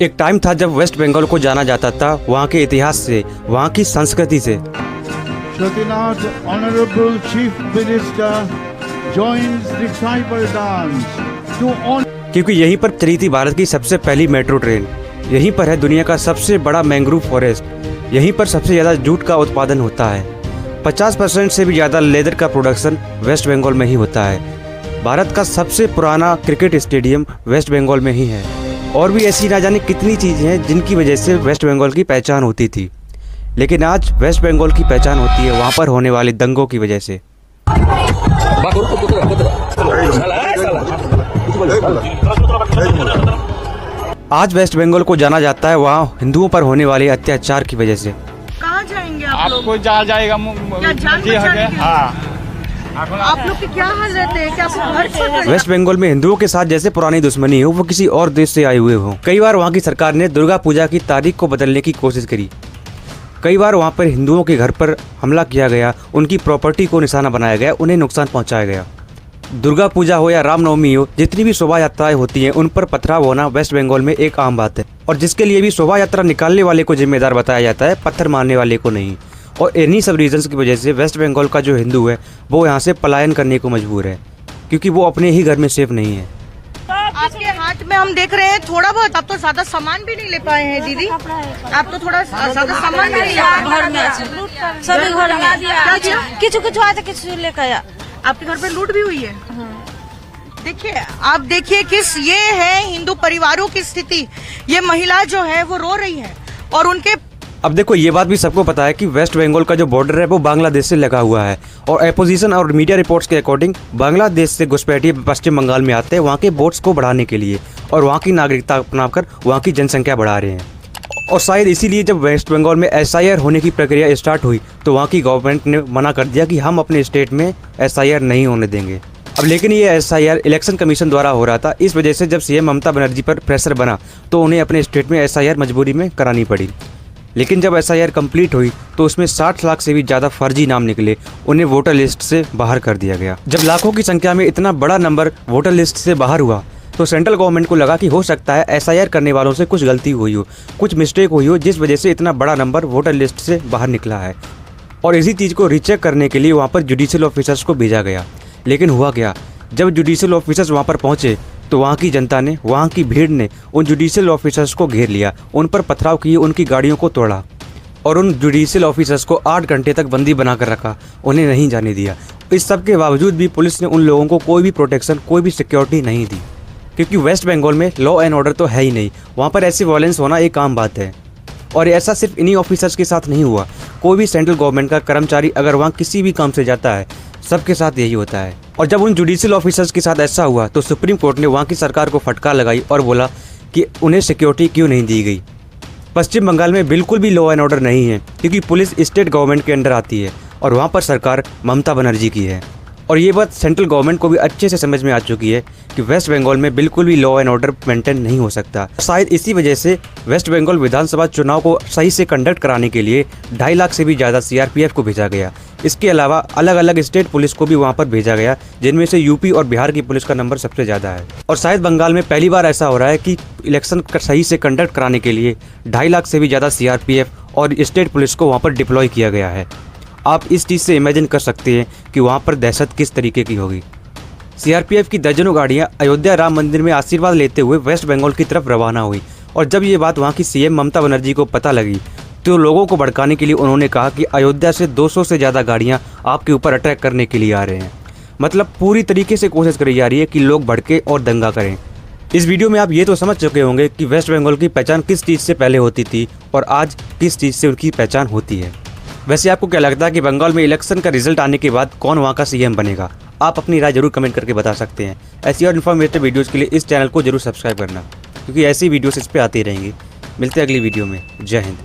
एक टाइम था जब वेस्ट बंगाल को जाना जाता था वहाँ के इतिहास से, वहाँ की संस्कृति से। Satyanath, Honorable Chief Minister, joins the tribal dance to honor. क्योंकि यहीं पर चली थी भारत की सबसे पहली मेट्रो ट्रेन, यहीं पर है दुनिया का सबसे बड़ा मैंग्रोव फॉरेस्ट, यहीं पर सबसे ज़्यादा जूट का उत्पादन होता है। 50% से भी ज़्यादा लेदर का प्रोडक्शन वेस्ट बंगाल में ही होता है। भारत का सबसे पुराना क्रिकेट स्टेडियम वेस्ट बंगाल में ही है। और भी ऐसी ना जाने कितनी चीज़ें हैं जिनकी वजह से वेस्ट बंगाल की पहचान होती थी, लेकिन आज वेस्ट बंगाल की पहचान होती है वहाँ पर होने वाले दंगों की वजह से। आज वेस्ट बंगाल को जाना जाता है वहाँ हिंदुओं पर होने वाले अत्याचार की वजह से। कहाँ जाएंगे आप लोग? आपको जा जाएगा आप लोग के क्या हाल रहते हैं? क्या आपको घर छोड़? वेस्ट बंगाल में हिंदुओं के साथ जैसे पुरानी दुश्मनी हो वो किसी और देश से आए हुए हो। कई बार वहाँ की सरकार ने दुर्गा पूजा की तारीख को बदलने की कोशिश करी। कई बार वहाँ पर हिंदुओं के घर पर हमला किया गया, उनकी प्रॉपर्टी को निशाना बनाया गया, उन्हें नुकसान पहुँचाया गया। दुर्गा पूजा हो या रामनवमी हो, जितनी भी शोभा यात्राएं होती हैं उन पर पथराव होना वेस्ट बंगाल में एक आम बात है। और जिसके लिए भी शोभा यात्रा निकालने वाले को जिम्मेदार बताया जाता है, पत्थर मारने वाले को नहीं। और इन्हीं सब रीजंस की वजह से वेस्ट बंगाल का जो हिंदू है वो यहाँ से पलायन करने को मजबूर है, क्योंकि वो अपने ही घर में सेफ नहीं है। आपके हाथ में हम देख रहे हैं थोड़ा बहुत, आप तो ज्यादा सामान भी नहीं ले पाए हैं दीदी। आप तो थोड़ा ज्यादा सामान भी नहीं ले पाए। घर में सभी घर में किचु आज किचु लेकर आया। आपके घर पे लूट भी हुई है? देखिए, आप देखिए किस ये है हिंदू परिवारों की स्थिति। ये महिला जो है वो रो रही है और उनके अब देखो, ये बात भी सबको पता है कि वेस्ट बंगाल का जो बॉर्डर है वो बांग्लादेश से लगा हुआ है। और अपोजिशन और मीडिया रिपोर्ट्स के अकॉर्डिंग बांग्लादेश से घुसपैठिए पश्चिम बंगाल में आते हैं वहाँ के वोट्स को बढ़ाने के लिए और वहाँ की नागरिकता अपनाकर वहाँ की जनसंख्या बढ़ा रहे हैं। और शायद इसीलिए जब वेस्ट बंगाल में SIR होने की प्रक्रिया स्टार्ट हुई तो वहाँ की गवर्नमेंट ने मना कर दिया कि हम अपने स्टेट में SIR नहीं होने देंगे। अब लेकिन ये SIR इलेक्शन कमीशन द्वारा हो रहा था, इस वजह से जब CM ममता बनर्जी पर प्रेशर बना तो उन्हें अपने स्टेट में SIR मजबूरी में करानी पड़ी। लेकिन जब SIR कंप्लीट हुई तो उसमें 60 लाख से भी ज़्यादा फर्जी नाम निकले, उन्हें वोटर लिस्ट से बाहर कर दिया गया। जब लाखों की संख्या में इतना बड़ा नंबर वोटर लिस्ट से बाहर हुआ तो सेंट्रल गवर्नमेंट को लगा कि हो सकता है SIR करने वालों से कुछ गलती हुई हो, कुछ मिस्टेक हुई हो, जिस वजह से इतना बड़ा नंबर वोटर लिस्ट से बाहर निकला है। और इसी चीज़ को रीचेक करने के लिए वहाँ पर जुडिशियल ऑफिसर्स को भेजा गया। लेकिन हुआ क्या, जब जुडिशियल ऑफिसर्स वहाँ पर पहुँचे तो वहाँ की जनता ने, वहाँ की भीड़ ने उन जुडिशियल ऑफिसर्स को घेर लिया, उन पर पथराव किए, उनकी गाड़ियों को तोड़ा और उन जुडिशियल ऑफिसर्स को 8 घंटे तक बंदी बनाकर रखा, उन्हें नहीं जाने दिया। इस सब के बावजूद भी पुलिस ने उन लोगों को कोई भी प्रोटेक्शन, कोई भी सिक्योरिटी नहीं दी, क्योंकि वेस्ट बंगाल में लॉ एंड ऑर्डर तो है ही नहीं। वहाँ पर ऐसी वायलेंस होना एक आम बात है। और ऐसा सिर्फ इन्हीं ऑफिसर्स के साथ नहीं हुआ, कोई भी सेंट्रल गवर्नमेंट का कर्मचारी अगर वहाँ किसी भी काम से जाता है, सबके साथ यही होता है। और जब उन जुडिशियल ऑफिसर्स के साथ ऐसा हुआ तो सुप्रीम कोर्ट ने वहाँ की सरकार को फटकार लगाई और बोला कि उन्हें सिक्योरिटी क्यों नहीं दी गई। पश्चिम बंगाल में बिल्कुल भी लॉ एंड ऑर्डर नहीं है, क्योंकि पुलिस स्टेट गवर्नमेंट के अंडर आती है और वहाँ पर सरकार ममता बनर्जी की है। और ये बात सेंट्रल गवर्नमेंट को भी अच्छे से समझ में आ चुकी है कि वेस्ट बंगाल में बिल्कुल भी लॉ एंड ऑर्डर मेंटेन नहीं हो सकता। शायद इसी वजह से वेस्ट बंगाल विधानसभा चुनाव को सही से कंडक्ट कराने के लिए 2.5 लाख से भी ज़्यादा CRPF को भेजा गया। इसके अलावा अलग अलग स्टेट पुलिस को भी वहाँ पर भेजा गया, जिनमें से यूपी और बिहार की पुलिस का नंबर सबसे ज़्यादा है। और शायद बंगाल में पहली बार ऐसा हो रहा है कि इलेक्शन सही से कंडक्ट कराने के लिए 2.5 लाख से भी ज़्यादा CRPF और स्टेट पुलिस को वहाँ पर डिप्लॉय किया गया है। आप इस चीज़ से इमेजिन कर सकते हैं कि वहाँ पर दहशत किस तरीके की होगी। CRPF की दर्जनों गाड़ियाँ अयोध्या राम मंदिर में आशीर्वाद लेते हुए वेस्ट बंगाल की तरफ रवाना हुई। और जब ये बात वहाँ की CM ममता बनर्जी को पता लगी तो लोगों को भड़काने के लिए उन्होंने कहा कि अयोध्या से 200 से ज़्यादा गाड़ियाँ आपके ऊपर अटैक करने के लिए आ रहे हैं। मतलब पूरी तरीके से कोशिश करी जा रही है कि लोग भड़के और दंगा करें। इस वीडियो में आप ये तो समझ चुके होंगे कि वेस्ट बंगाल की पहचान किस चीज़ से पहले होती थी और आज किस चीज़ से उनकी पहचान होती है। वैसे आपको क्या लगता है कि बंगाल में इलेक्शन का रिजल्ट आने के बाद कौन वहाँ का CM बनेगा? आप अपनी राय जरूर कमेंट करके बता सकते हैं। ऐसी और इन्फॉर्मेटिव वीडियोज़ के लिए इस चैनल को जरूर सब्सक्राइब करना, क्योंकि ऐसी वीडियोस इस पर आती रहेंगी। मिलते हैं अगली वीडियो में। जय हिंद।